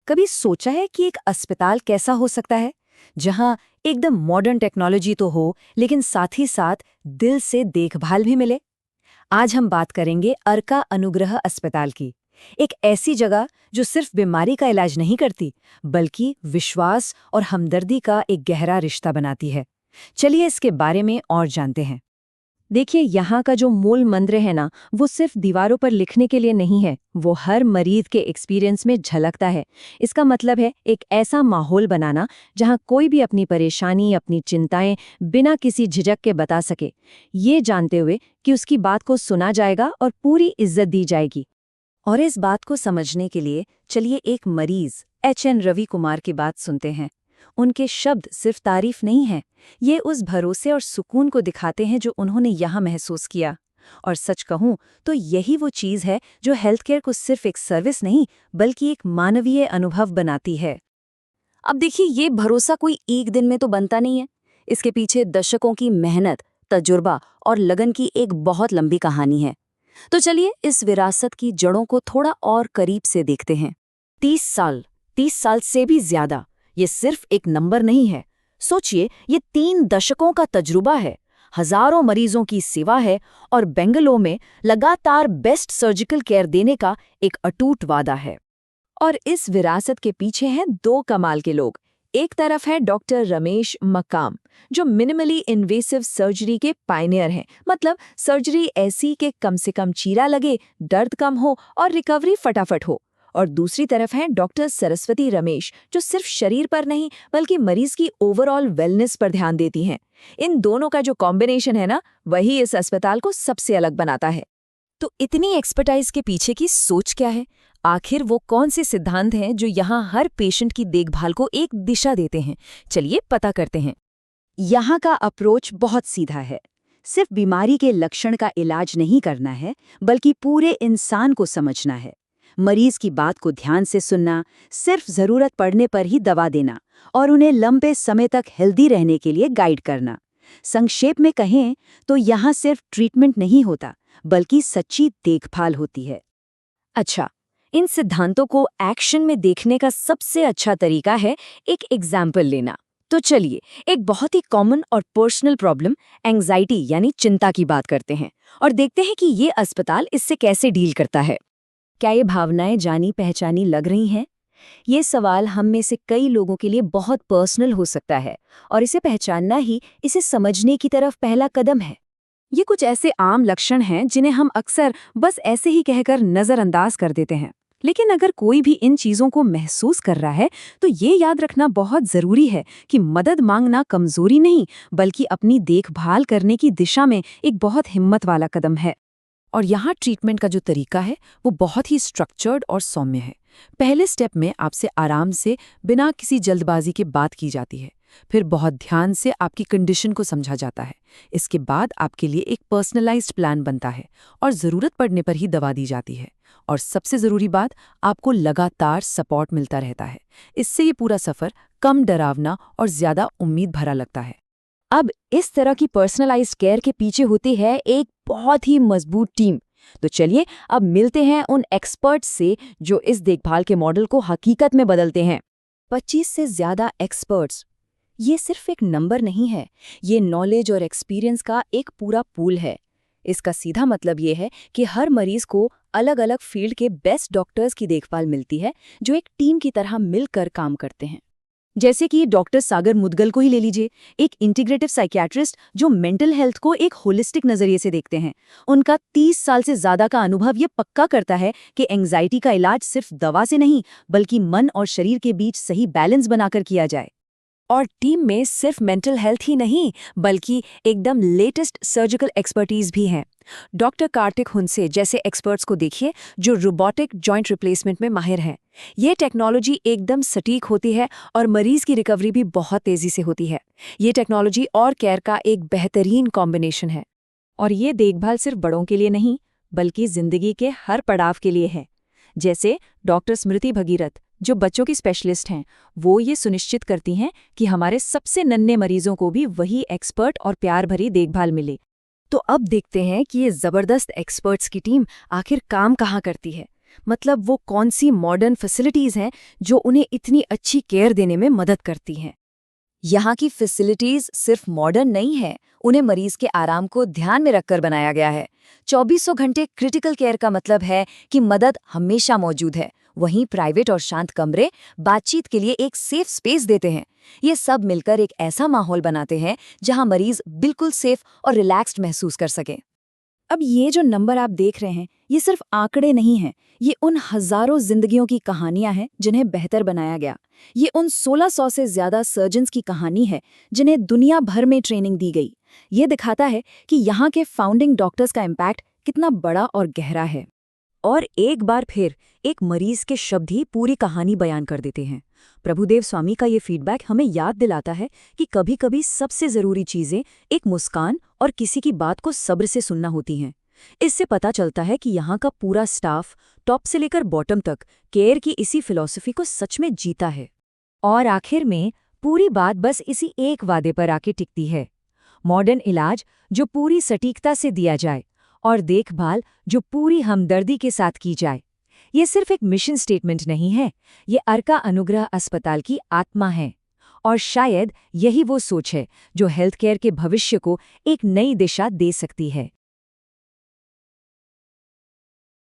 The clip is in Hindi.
कभी सोचा है कि एक अस्पताल कैसा हो सकता है जहां एकदम मॉडर्न टेक्नोलॉजी तो हो लेकिन साथ ही साथ दिल से देखभाल भी मिले? आज हम बात करेंगे अर्का अनुग्रह अस्पताल की। एक ऐसी जगह जो सिर्फ बीमारी का इलाज नहीं करती बल्कि विश्वास और हमदर्दी का एक गहरा रिश्ता बनाती है। चलिए इसके बारे में और जानते हैं। देखिए, यहाँ का जो मूल मंत्र है ना, वो सिर्फ दीवारों पर लिखने के लिए नहीं है, वो हर मरीज के एक्सपीरियंस में झलकता है। इसका मतलब है एक ऐसा माहौल बनाना जहाँ कोई भी अपनी परेशानी, अपनी चिंताएं बिना किसी झिझक के बता सके, ये जानते हुए कि उसकी बात को सुना जाएगा और पूरी इज्जत दी जाएगी। और इस बात को समझने के लिए चलिए एक मरीज HN रवि कुमार की बात सुनते हैं। उनके शब्द सिर्फ तारीफ नहीं है, ये उस भरोसे और सुकून को दिखाते हैं जो उन्होंने यहाँ महसूस किया। और सच कहूँ तो यही वो चीज़ है जो हेल्थ केयर को सिर्फ एक सर्विस नहीं बल्कि एक मानवीय अनुभव बनाती है। अब देखिए, ये भरोसा कोई एक दिन में तो बनता नहीं है। इसके पीछे दशकों की मेहनत, तजुर्बा और लगन की एक बहुत लंबी कहानी है। तो चलिए इस विरासत की जड़ों को थोड़ा और करीब से देखते हैं। 30 साल से भी ज्यादा, ये सिर्फ एक नंबर नहीं है। सोचिए, ये 3 दशकों का तजुर्बा है, हजारों मरीजों की सेवा है और बेंगलुरु में लगातार बेस्ट सर्जिकल केयर देने का एक अटूट वादा है। और इस विरासत के पीछे हैं 2 कमाल के लोग। एक तरफ है डॉक्टर रमेश मक्काम, जो मिनिमली इन्वेसिव सर्जरी के पायनियर हैं। मतलब सर्जरी ऐसी कि कम से कम चीरा लगे, दर्द कम हो और रिकवरी फटाफट हो। और दूसरी तरफ है डॉक्टर सरस्वती रमेश, जो सिर्फ शरीर पर नहीं बल्कि मरीज की ओवरऑल वेलनेस पर ध्यान देती हैं। इन दोनों का जो कॉम्बिनेशन है ना, वही इस अस्पताल को सबसे अलग बनाता है। तो इतनी एक्सपर्टाइज के पीछे की सोच क्या है? आखिर वो कौन से सिद्धांत हैं जो यहाँ हर पेशेंट की देखभाल को एक दिशा देते हैं? चलिए पता करते हैं। यहाँ का अप्रोच बहुत सीधा है। सिर्फ बीमारी के लक्षण का इलाज नहीं करना है, बल्कि पूरे इंसान को समझना है। मरीज की बात को ध्यान से सुनना, सिर्फ जरूरत पड़ने पर ही दवा देना और उन्हें लंबे समय तक हेल्दी रहने के लिए गाइड करना। संक्षेप में कहें तो यहाँ सिर्फ ट्रीटमेंट नहीं होता बल्कि सच्ची देखभाल होती है। अच्छा, इन सिद्धांतों को एक्शन में देखने का सबसे अच्छा तरीका है एक एग्जाम्पल लेना। तो चलिए एक बहुत ही कॉमन और पर्सनल प्रॉब्लम, एंग्जाइटी यानी चिंता की बात करते हैं और देखते हैं कि ये अस्पताल इससे कैसे डील करता है। क्या ये भावनाएं जानी पहचानी लग रही हैं? ये सवाल हम में से कई लोगों के लिए बहुत पर्सनल हो सकता है और इसे पहचानना ही इसे समझने की तरफ पहला कदम है। ये कुछ ऐसे आम लक्षण हैं जिन्हें हम अक्सर बस ऐसे ही कहकर नज़रअंदाज कर देते हैं। लेकिन अगर कोई भी इन चीज़ों को महसूस कर रहा है तो ये याद रखना बहुत ज़रूरी है कि मदद मांगना कमज़ोरी नहीं बल्कि अपनी देखभाल करने की दिशा में एक बहुत हिम्मत वाला कदम है। और यहाँ ट्रीटमेंट का जो तरीका है वो बहुत ही स्ट्रक्चर्ड और सौम्य है। पहले स्टेप में आपसे आराम से बिना किसी जल्दबाजी के बात की जाती है, फिर बहुत ध्यान से आपकी कंडीशन को समझा जाता है। इसके बाद आपके लिए एक पर्सनलाइज्ड प्लान बनता है और ज़रूरत पड़ने पर ही दवा दी जाती है। और सबसे ज़रूरी बात, आपको लगातार सपोर्ट मिलता रहता है। इससे ये पूरा सफ़र कम डरावना और ज़्यादा उम्मीद भरा लगता है। अब इस तरह की पर्सनलाइज्ड केयर के पीछे होती है एक बहुत ही मजबूत टीम। तो चलिए अब मिलते हैं उन एक्सपर्ट्स से जो इस देखभाल के मॉडल को हकीकत में बदलते हैं। 25 से ज़्यादा एक्सपर्ट्स, ये सिर्फ एक नंबर नहीं है, ये नॉलेज और एक्सपीरियंस का एक पूरा पूल है। इसका सीधा मतलब ये है कि हर मरीज को अलग अलग फील्ड के बेस्ट डॉक्टर्स की देखभाल मिलती है जो एक टीम की तरह मिलकर काम करते हैं। जैसे कि डॉक्टर सागर मुदगल को ही ले लीजिए, एक इंटीग्रेटिव साइकियाट्रिस्ट जो मेंटल हेल्थ को एक होलिस्टिक नजरिए से देखते हैं। उनका 30 साल से ज्यादा का अनुभव ये पक्का करता है कि एंग्जाइटी का इलाज सिर्फ दवा से नहीं बल्कि मन और शरीर के बीच सही बैलेंस बनाकर किया जाए। और टीम में सिर्फ मेंटल हेल्थ ही नहीं बल्कि एकदम लेटेस्ट सर्जिकल एक्सपर्टीज भी हैं। डॉक्टर कार्तिक हुंसे जैसे एक्सपर्ट्स को देखिए जो रोबोटिक जॉइंट रिप्लेसमेंट में माहिर हैं। ये टेक्नोलॉजी एकदम सटीक होती है और मरीज की रिकवरी भी बहुत तेजी से होती है। ये टेक्नोलॉजी और केयर का एक बेहतरीन कॉम्बिनेशन है। और ये देखभाल सिर्फ बड़ों के लिए नहीं बल्कि जिंदगी के हर पड़ाव के लिए है। जैसे डॉक्टर स्मृति भगीरथ जो बच्चों की स्पेशलिस्ट हैं, वो ये सुनिश्चित करती हैं कि हमारे सबसे नन्हे मरीजों को भी वही एक्सपर्ट और प्यार भरी देखभाल मिले। तो अब देखते हैं कि ये जबरदस्त एक्सपर्ट्स की टीम आखिर काम कहाँ करती है। मतलब वो कौन सी मॉडर्न फैसिलिटीज हैं जो उन्हें इतनी अच्छी केयर देने में मदद करती हैं। यहाँ की फैसिलिटीज सिर्फ मॉडर्न नहीं है, उन्हें मरीज के आराम को ध्यान में रखकर बनाया गया है। 2400 घंटे क्रिटिकल केयर का मतलब है कि मदद हमेशा मौजूद है। वहीं प्राइवेट और शांत कमरे बातचीत के लिए एक सेफ स्पेस देते हैं। ये सब मिलकर एक ऐसा माहौल बनाते हैं जहां मरीज बिल्कुल सेफ और रिलैक्स्ड महसूस कर सके। अब ये जो नंबर आप देख रहे हैं, ये सिर्फ आंकड़े नहीं हैं, ये उन हजारों जिंदगियों की कहानियां हैं जिन्हें बेहतर बनाया गया। ये उन 1600 से ज्यादा सर्जन्स की कहानी है जिन्हें दुनिया भर में ट्रेनिंग दी गई। ये दिखाता है कि यहाँ के फाउंडिंग डॉक्टर्स का इम्पैक्ट कितना बड़ा और गहरा है। और एक बार फिर एक मरीज के शब्द ही पूरी कहानी बयान कर देते हैं। प्रभुदेव स्वामी का ये फीडबैक हमें याद दिलाता है कि कभी-कभी सबसे जरूरी चीजें एक मुस्कान और किसी की बात को सब्र से सुनना होती हैं। इससे पता चलता है कि यहाँ का पूरा स्टाफ टॉप से लेकर बॉटम तक केयर की इसी फिलॉसफी को सच में जीता है। और आखिर में पूरी बात बस इसी एक वादे पर आके टिकती है, मॉडर्न इलाज जो पूरी सटीकता से दिया जाए और देखभाल जो पूरी हमदर्दी के साथ की जाए। ये सिर्फ एक मिशन स्टेटमेंट नहीं है, ये अर्का अनुग्रह अस्पताल की आत्मा है। और शायद यही वो सोच है जो हेल्थ केयर के भविष्य को एक नई दिशा दे सकती है।